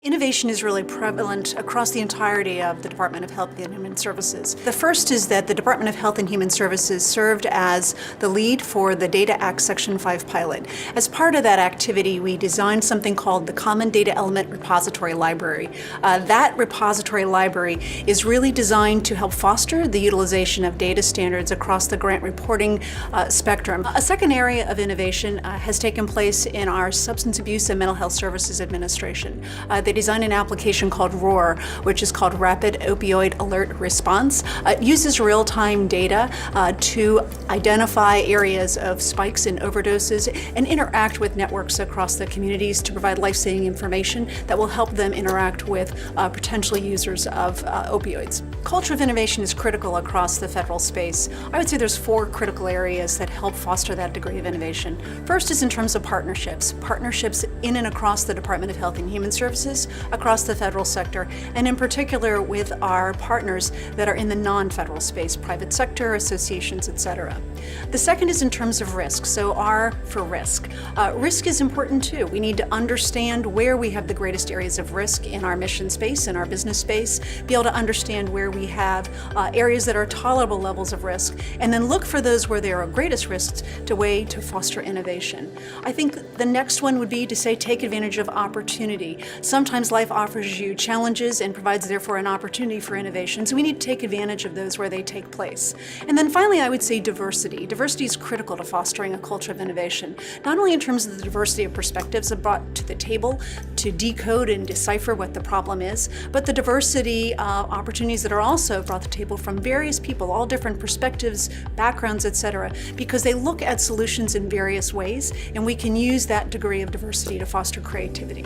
Innovation is really prevalent across the entirety of the Department of Health and Human Services. The first is that the Department of Health and Human Services served as the lead for the Data Act Section 5 pilot. As part of that activity, we designed something called the Common Data Element Repository Library. That repository library is really designed to help foster the utilization of data standards across the grant reporting spectrum. A second area of innovation has taken place in our Substance Abuse and Mental Health Services Administration. They designed an application called ROAR, which is called Rapid Opioid Alert Response. It uses real-time data to identify areas of spikes in overdoses and interact with networks across the communities to provide life-saving information that will help them interact with potential users of opioids. Culture of innovation is critical across the federal space. I would say there's 4 critical areas that help foster that degree of innovation. First is in terms of partnerships. Partnerships in and across the Department of Health and Human Services, across the federal sector, and in particular with our partners that are in the non-federal space, private sector, associations, etc. The second is in terms of risk, so R for risk. Risk is important too. We need to understand where we have the greatest areas of risk in our mission space, in our business space, be able to understand where we have areas that are tolerable levels of risk, and then look for those where there are greatest risks to foster innovation. I think the next one would be to say take advantage of opportunity. Sometimes life offers you challenges and provides therefore an opportunity for innovation, so we need to take advantage of those where they take place. And then finally, I would say diversity. Diversity is critical to fostering a culture of innovation, not only in terms of the diversity of perspectives brought to the table to decode and decipher what the problem is, but the diversity opportunities that are also brought to the table from various people, all different perspectives, backgrounds, etc., because they look at solutions in various ways, and we can use that degree of diversity to foster creativity.